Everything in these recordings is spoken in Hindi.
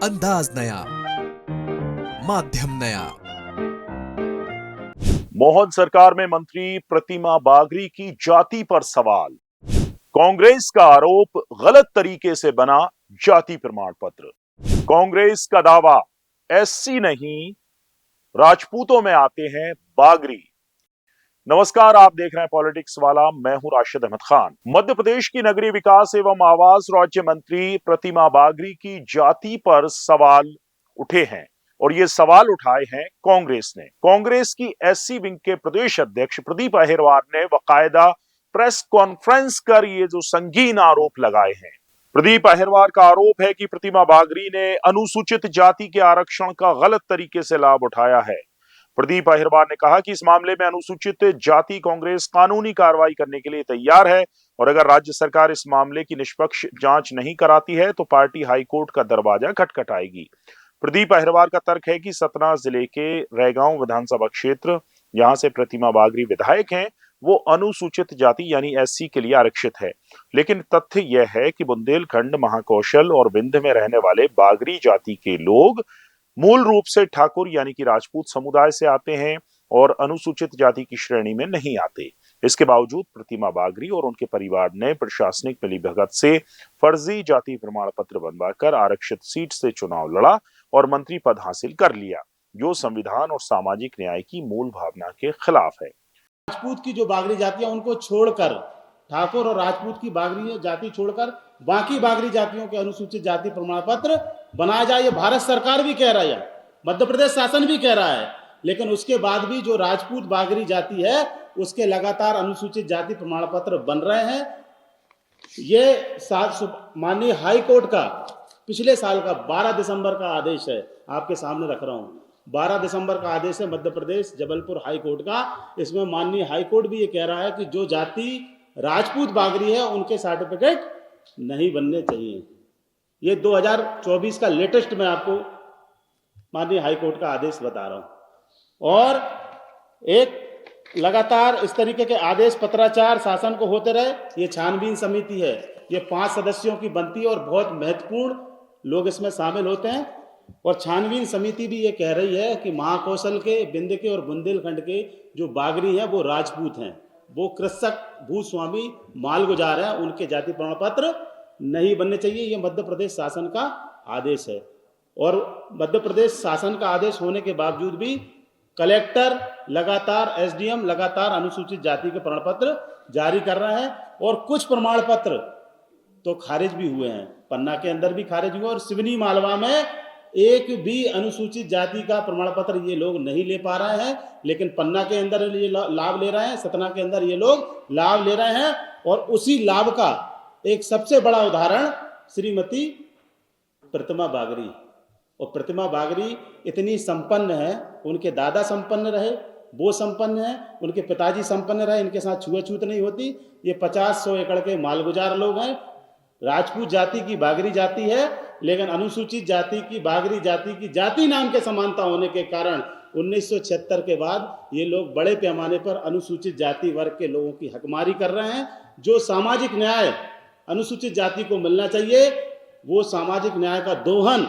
अंदाज नया, माध्यम नया। मोहन सरकार में मंत्री प्रतिमा बागरी की जाति पर सवाल। कांग्रेस का आरोप गलत तरीके से बना जाति प्रमाण पत्र। कांग्रेस का दावा एससी नहीं राजपूतों में आते हैं बागरी। नमस्कार, आप देख रहे हैं पॉलिटिक्स वाला। मैं हूं राशिद अहमद खान। मध्य प्रदेश की नगरीय विकास एवं आवास राज्य मंत्री प्रतिमा बागरी की जाति पर सवाल उठे हैं और ये सवाल उठाए हैं कांग्रेस ने। कांग्रेस की एससी विंग के प्रदेश अध्यक्ष प्रदीप अहिरवार ने बाकायदा प्रेस कॉन्फ्रेंस कर ये जो संगीन आरोप लगाए हैं। प्रदीप अहिरवार का आरोप है कि प्रतिमा बागरी ने अनुसूचित जाति के आरक्षण का गलत तरीके से लाभ उठाया है। प्रदीप अहिरवार ने कहा कि इस मामले में अनुसूचित जाति कांग्रेस कानूनी कार्रवाई करने के लिए तैयार है और अगर राज्य सरकार इस मामले की निष्पक्ष जांच नहीं कराती है तो पार्टी हाईकोर्ट का दरवाजा खटखटाएगी। प्रदीप अहिरवार का तर्क है कि सतना जिले के रैगांव विधानसभा क्षेत्र, जहां से प्रतिमा बागरी विधायक हैं, वो अनुसूचित जाति यानी एससी के लिए आरक्षित है। लेकिन तथ्य यह है कि बुंदेलखंड, महाकौशल और विंध्य में रहने वाले बागरी जाति के लोग मूल रूप से ठाकुर यानी कि राजपूत समुदाय से आते हैं और अनुसूचित जाति की श्रेणी में नहीं आते। इसके बावजूद प्रतिमा बागरी और उनके परिवार ने प्रशासनिक मिलीभगत से फर्जी जाति प्रमाण पत्र बनवाकर आरक्षित सीट से चुनाव लड़ा और मंत्री पद हासिल कर लिया, जो संविधान और सामाजिक न्याय की मूल भावना के खिलाफ है। राजपूत की जो बागरी जातियां उनको छोड़कर, ठाकुर और राजपूत की बागरी जाति छोड़कर बाकी बागरी जातियों के अनुसूचित जाति प्रमाण पत्र बनाया जाए। ये भारत सरकार भी कह रहा है, मध्य प्रदेश शासन भी कह रहा है, लेकिन उसके बाद भी जो राजपूत बागरी जाति है उसके लगातार अनुसूचित जाति प्रमाण पत्र बन रहे हैं। ये माननीय हाई कोर्ट का पिछले साल का 12 दिसंबर का आदेश है, आपके सामने रख रहा हूं। 12 दिसंबर का आदेश है मध्य प्रदेश जबलपुर हाई कोर्ट का। इसमें माननीय हाई कोर्ट भी ये कह रहा है कि जो जाति राजपूत बागरी है उनके सर्टिफिकेट नहीं बनने चाहिए। ये 2024 का लेटेस्ट मैं आपको माननीय हाई कोर्ट का आदेश बता रहा हूं। और एक लगातार इस तरीके के आदेश पत्राचार शासन को होते रहे। ये छानबीन समिति है, ये 5 सदस्यों की बनती है और बहुत महत्वपूर्ण लोग इसमें शामिल होते हैं। और छानबीन समिति भी ये कह रही है कि महाकौशल के, विंध्य के और बुंदेलखंड के जो बागरी हैं वो राजपूत हैं, वो कृषक, भूस्वामी, मालगुजार हैं, उनके जाति प्रमाण पत्र नहीं बनने चाहिए। ये मध्य प्रदेश शासन का आदेश है। और मध्य प्रदेश शासन का आदेश होने के बावजूद भी कलेक्टर लगातार, एसडीएम लगातार अनुसूचित जाति के प्रमाण पत्र जारी कर रहे हैं और कुछ प्रमाण पत्र तो खारिज भी हुए हैं। पन्ना के अंदर भी खारिज हुए और सिवनी मालवा में एक भी अनुसूचित जाति का प्रमाण पत्र ये लोग नहीं ले पा रहे हैं, लेकिन पन्ना के अंदर ये लाभ ले रहे हैं, सतना के अंदर ये लोग लाभ ले रहे हैं। और उसी लाभ का एक सबसे बड़ा उदाहरण श्रीमती प्रतिमा बागरी। और प्रतिमा बागरी इतनी संपन्न है, उनके दादा संपन्न रहे, वो संपन्न है, उनके पिताजी संपन्न रहे, इनके साथ छुआछूत नहीं होती। ये 50-100 एकड़ के मालगुजार लोग हैं। राजपूत जाति की बागरी जाति है, लेकिन अनुसूचित जाति की बागरी जाति की जाति नाम के समानता होने के कारण 1976 के बाद ये लोग बड़े पैमाने पर अनुसूचित जाति वर्ग के लोगों की हकमारी कर रहे हैं। जो सामाजिक न्याय अनुसूचित जाति को मिलना चाहिए, वो सामाजिक न्याय का दोहन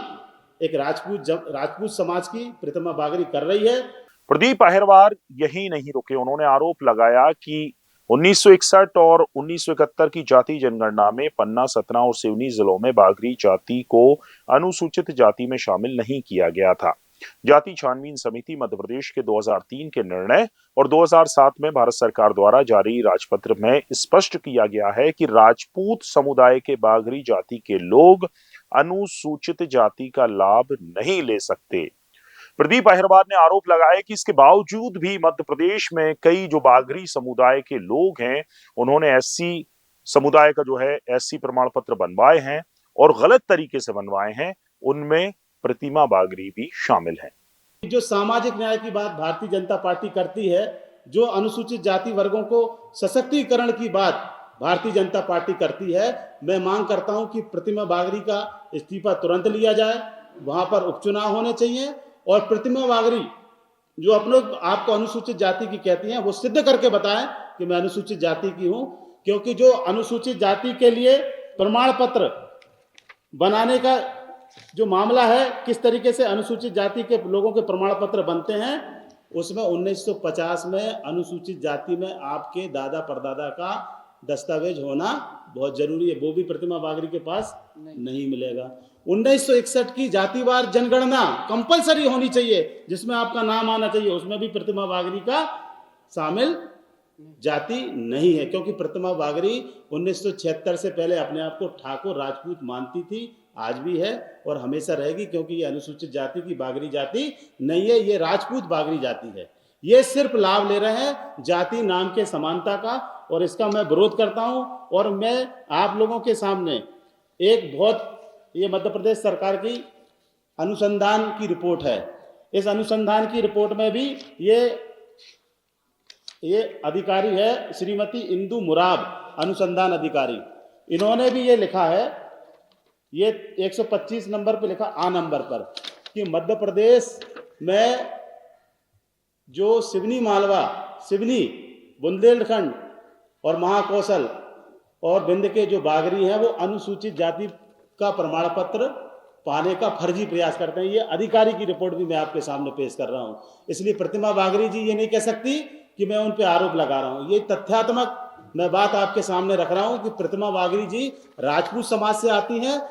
एक राजपूत समाज की प्रतिमा बागरी कर रही है। प्रदीप अहिरवार यही नहीं रुके। उन्होंने आरोप लगाया कि 1961 और 1971 की जाति जनगणना में पन्ना, सतना और सिवनी जिलों में बागरी जाति को अनुसूचित जाति में शामिल नहीं किया गया था। जाति छानबीन समिति मध्य प्रदेश के 2003 के निर्णय और 2007 में भारत सरकार द्वारा जारी राजपत्र में स्पष्ट किया गया है कि राजपूत समुदाय के बागरी जाति के लोग अनुसूचित जाति का लाभ नहीं ले सकते। प्रदीप अहिरवार ने आरोप लगाया कि इसके बावजूद भी मध्य प्रदेश में कई जो बागरी समुदाय के लोग हैं, उन्होंने एससी समुदाय का जो है एससी प्रमाण पत्र बनवाए हैं और गलत तरीके से बनवाए हैं। उनमें प्रतिमा बागरी भी शामिल है। जो सामाजिक न्याय की बात भारतीय जनता पार्टी करती है, जो अनुसूचित जाति वर्गों को सशक्तिकरण की बात भारतीय जनता पार्टी करती है, मैं मांग करता हूं कि प्रतिमा बागरी का इस्तीफा तुरंत लिया जाए, वहां पर उपचुनाव होने चाहिए और प्रतिमा बागरी जो अपने आपको अनुसूचित जाति की कहती हैं, वो सिद्ध करके बताएं कि मैं अनुसूचित जाति की हूं। क्योंकि जो अनुसूचित जाति के लिए प्रमाण पत्र बनाने का जो मामला है किस तरीके से अनुसूचित जाति के लोगों के प्रमाण पत्र बनते हैं, उसमें 1950 में अनुसूचित जाति में आपके दादा परदादा का दस्तावेज होना बहुत जरूरी है, वो भी प्रतिमा बागरी के पास नहीं मिलेगा। 1961 की जातिवार जनगणना कंपलसरी होनी चाहिए, जिसमें आपका नाम आना चाहिए, उसमें भी प्रतिमा बागरी का शामिल जाति नहीं है, क्योंकि प्रतिमा बागरी 1976 से पहले अपने आप को ठाकुर राजपूत मानती थी, आज भी है और हमेशा रहेगी, क्योंकि ये अनुसूचित जाति की बागरी जाति नहीं है, ये राजपूत बागरी जाति है। ये सिर्फ लाभ ले रहे हैं जाति नाम के समानता का, और इसका मैं विरोध करता हूं। और मैं आप लोगों के सामने एक ये मध्य प्रदेश सरकार की अनुसंधान की रिपोर्ट है। इस अनुसंधान की रिपोर्ट में भी ये अधिकारी है श्रीमती इंदु मुराब, अनुसंधान अधिकारी, इन्होंने भी ये लिखा है, ये 125 नंबर पे लिखा आ नंबर पर, कि मध्य प्रदेश में जो सिवनी मालवा, सिवनी, बुंदेलखंड और महाकौशल और विंध्य के जो बागरी हैं वो अनुसूचित जाति का प्रमाण पत्र पाने का फर्जी प्रयास करते हैं। ये अधिकारी की रिपोर्ट भी मैं आपके सामने पेश कर रहा हूं। इसलिए प्रतिमा बागरी जी ये नहीं कह सकती कि मैं उन पे आरोप लगा रहा हूं। ये तथ्यात्मक मैं बात आपके सामने रख रहा हूं कि प्रतिमा बागरी जी राजपूत समाज से आती हैं,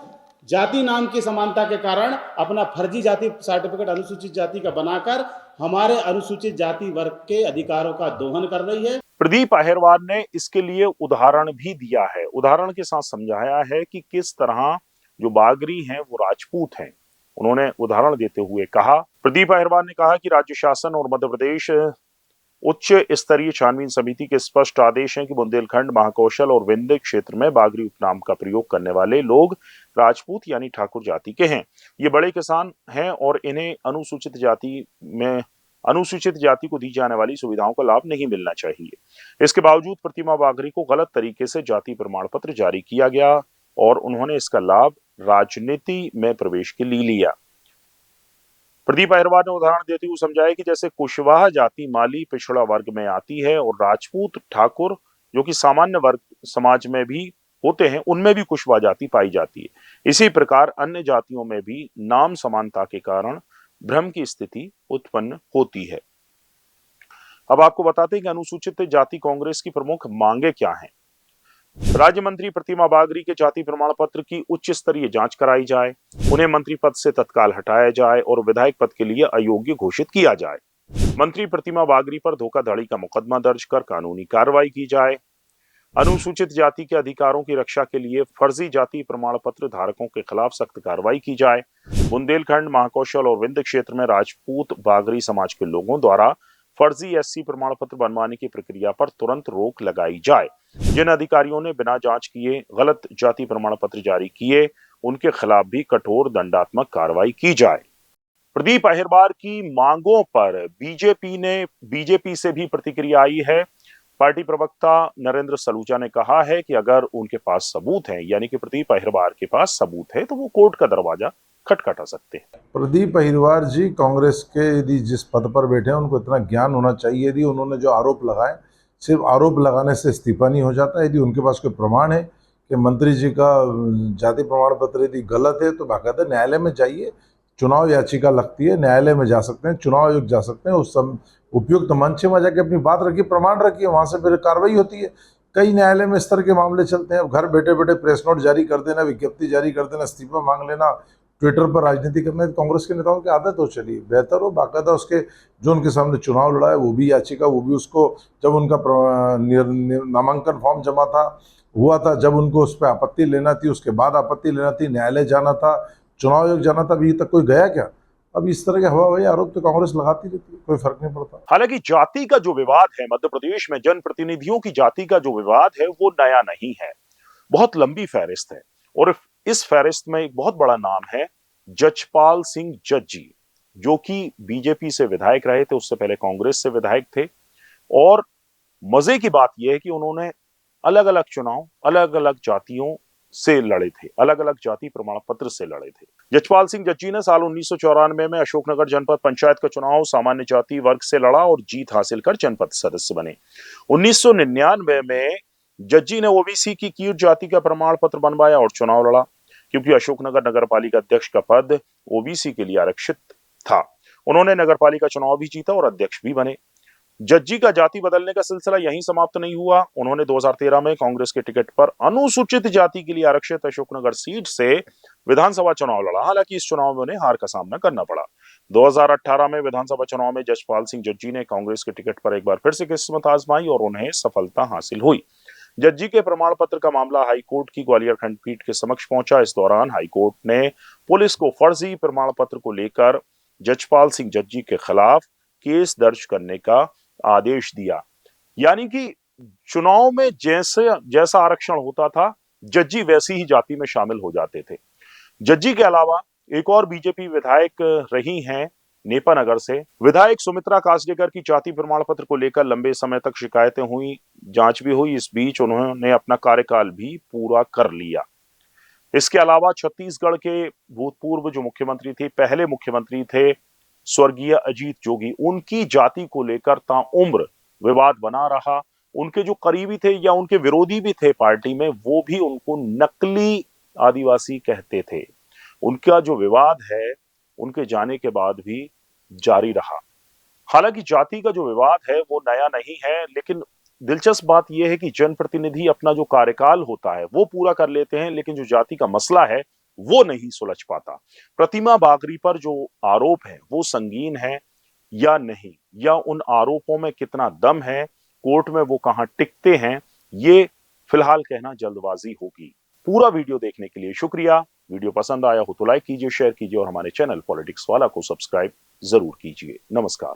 जाति नाम की समानता के कारण अपना फर्जी जाति सर्टिफिकेट अनुसूचित जाति का बनाकर हमारे अनुसूचित जाति वर्ग के अधिकारों का दोहन कर रही है। प्रदीप अहिरवार ने इसके लिए उदाहरण भी दिया है, उदाहरण के साथ समझाया है कि किस तरह जो बागरी हैं वो राजपूत हैं। उन्होंने उदाहरण देते हुए कहा, प्रदीप अहिरवार ने कहा कि राज्य शासन और मध्य प्रदेश उच्च स्तरीय छानबीन समिति के स्पष्ट आदेश हैं कि बुंदेलखंड, महाकौशल और विंध्य क्षेत्र में बागरी उपनाम का प्रयोग करने वाले लोग राजपूत यानी ठाकुर जाति के हैं। ये बड़े किसान हैं और इन्हें अनुसूचित जाति को दी जाने वाली सुविधाओं का लाभ नहीं मिलना चाहिए। इसके बावजूद प्रतिमा बागरी को गलत तरीके से जाति प्रमाण पत्र जारी किया गया और उन्होंने इसका लाभ राजनीति में प्रवेश के लिए लिया। प्रदीप अहिरवार ने उदाहरण देते हुए समझाया कि जैसे कुशवाहा जाति माली पिछड़ा वर्ग में आती है और राजपूत ठाकुर जो कि सामान्य वर्ग समाज में भी होते हैं उनमें भी कुशवाहा जाति पाई जाती है, इसी प्रकार अन्य जातियों में भी नाम समानता के कारण भ्रम की स्थिति उत्पन्न होती है। अब आपको बताते हैं कि अनुसूचित जाति कांग्रेस की प्रमुख मांगे क्या हैं। राज्य मंत्री प्रतिमा बागरी के जाति प्रमाण पत्र की उच्च स्तरीय जांच कराई जाए, उन्हें मंत्री पद से तत्काल हटाया जाए और विधायक पद के लिए अयोग्य घोषित किया जाए। मंत्री प्रतिमा बागरी पर धोखाधड़ी का मुकदमा दर्ज कर कानूनी कार्रवाई की जाए। अनुसूचित जाति के अधिकारों की रक्षा के लिए फर्जी जाति प्रमाण पत्र धारकों के खिलाफ सख्त कार्रवाई की जाए। बुंदेलखंड, महाकौशल और विंध्य क्षेत्र में राजपूत बागरी समाज के लोगों द्वारा फर्जी एससी प्रमाण पत्र बनवाने की प्रक्रिया पर तुरंत रोक लगाई जाए। जिन अधिकारियों ने बिना जांच किए गलत जाति प्रमाण पत्र जारी किए उनके खिलाफ भी कठोर दंडात्मक कार्रवाई की जाए। प्रदीप अहिरवार की मांगों पर बीजेपी से भी प्रतिक्रिया आई है। पार्टी प्रवक्ता नरेंद्र सलूजा ने कहा है कि अगर उनके पास सबूत है, यानी कि प्रदीप अहिरवार के पास सबूत है, तो वो कोर्ट का दरवाजा खटखटा सकते हैं। प्रदीप अहिरवार जी कांग्रेस के यदि जिस पद पर बैठे हैं उनको इतना ज्ञान होना चाहिए। यदि उन्होंने जो आरोप लगाए सिर्फ आरोप लगाने से इस्तीफा नहीं हो जाता। यदि उनके पास कोई प्रमाण है कि मंत्री जी का जाति प्रमाण पत्र यदि गलत है तो बाकायदा न्यायालय में जाइए, चुनाव याचिका लगती है, न्यायालय में जा सकते हैं, चुनाव आयोग जा सकते हैं, उस उपयुक्त मंच में जाके अपनी बात रखिए, प्रमाण रखिए, वहाँ से फिर कार्रवाई होती है। कई न्यायालय में इस तरह के मामले चलते हैं। अब घर बैठे बैठे प्रेस नोट जारी कर देना, विज्ञप्ति जारी कर देना, इस्तीफा मांग लेना, ट्विटर पर राजनीति करना कांग्रेस के नेताओं की आदत हो चली। बेहतर हो बाकायदा उसके जो उनके सामने चुनाव लड़ा है वो भी याचिका, वो भी उसको जब उनका नामांकन फॉर्म जमा हुआ था, जब उनको उस पर आपत्ति लेना थी, उसके बाद आपत्ति लेना थी, न्यायालय जाना था, चुनाव आयोग जाना था, अभी तक कोई गया क्या? अब इस तरह के हवाई आरोप तो कांग्रेस लगाती रहती है, कोई फर्क नहीं पड़ता। हालांकि जाति का जो विवाद है मध्य प्रदेश में, जनप्रतिनिधियों की जाति का जो विवाद है वो नया नहीं है, बहुत लंबी फहरिस्त है। और इस फहरिस्त में एक बहुत बड़ा नाम है जजपाल सिंह जज्जी, जो कि बीजेपी से विधायक रहे थे, उससे पहले कांग्रेस से विधायक थे। और मजे की बात यह है कि उन्होंने अलग अलग चुनाव अलग अलग जातियों से लड़े थे, अलग अलग जाति प्रमाण पत्र से लड़े थे। जजपाल सिंह जज्जी ने साल 1994 में अशोकनगर जनपद पंचायत का चुनाव सामान्य जाति वर्ग से लड़ा और जीत हासिल कर जनपद सदस्य बने। 1999 में जज्जी ने ओबीसी की कीट जाति का प्रमाण पत्र बनवाया और चुनाव लड़ा। क्योंकि अशोकनगर नगरपालिका अध्यक्ष का पद ओबीसी के लिए आरक्षित था। उन्होंने नगरपालिका चुनाव भी जीता और अध्यक्ष भी बने। जज्जी का जाति बदलने का सिलसिला यहीं समाप्त नहीं हुआ। उन्होंने 2013 में कांग्रेस के टिकट पर अनुसूचित जाति के लिए आरक्षित अशोकनगर सीट से विधानसभा चुनाव लड़ा। हालांकि इस चुनाव में उन्हें हार का सामना करना पड़ा। 2018 में विधानसभा चुनाव में जजपाल सिंह जज्जी ने कांग्रेस के टिकट पर एक बार फिर से किस्मत आजमाई और उन्हें सफलता हासिल हुई। जज्जी के प्रमाण पत्र का मामला हाईकोर्ट की ग्वालियर खंडपीठ के समक्ष पहुंचा। इस दौरान हाईकोर्ट ने पुलिस को फर्जी प्रमाण पत्र को लेकर जजपाल सिंह जज्जी के खिलाफ केस दर्ज करने का आदेश दिया। यानी कि चुनाव में जैसा आरक्षण होता था, जज्जी वैसी ही जाति में शामिल हो जाते थे। जज्जी के अलावा एक और बीजेपी विधायक रही हैं नेपानगर से। विधायक सुमित्रा कासडेकर की जाति प्रमाण पत्र को लेकर लंबे समय तक शिकायतें हुई, जांच भी हुई। इस बीच उन्होंने अपना कार्यकाल भी पूरा कर लिया। इसके अलावा छत्तीसगढ़ के भूतपूर्व जो मुख्यमंत्री थे, पहले मुख्यमंत्री थे स्वर्गीय अजीत जोगी, उनकी जाति को लेकर ताउम्र विवाद बना रहा। उनके जो करीबी थे या उनके विरोधी भी थे पार्टी में, वो भी उनको नकली आदिवासी कहते थे। उनका जो विवाद है उनके जाने के बाद भी जारी रहा। हालांकि जाति का जो विवाद है वो नया नहीं है, लेकिन दिलचस्प बात यह है कि जनप्रतिनिधि अपना जो कार्यकाल होता है वो पूरा कर लेते हैं, लेकिन जो जाति का मसला है वो नहीं सुलझ पाता। प्रतिमा बागरी पर जो आरोप है वो संगीन है या नहीं, या उन आरोपों में कितना दम है, कोर्ट में वो कहां टिकते हैं, ये फिलहाल कहना जल्दबाजी होगी। पूरा वीडियो देखने के लिए शुक्रिया। वीडियो पसंद आया हो तो लाइक कीजिए, शेयर कीजिए और हमारे चैनल पॉलिटिक्स वाला को सब्सक्राइब जरूर कीजिए। नमस्कार।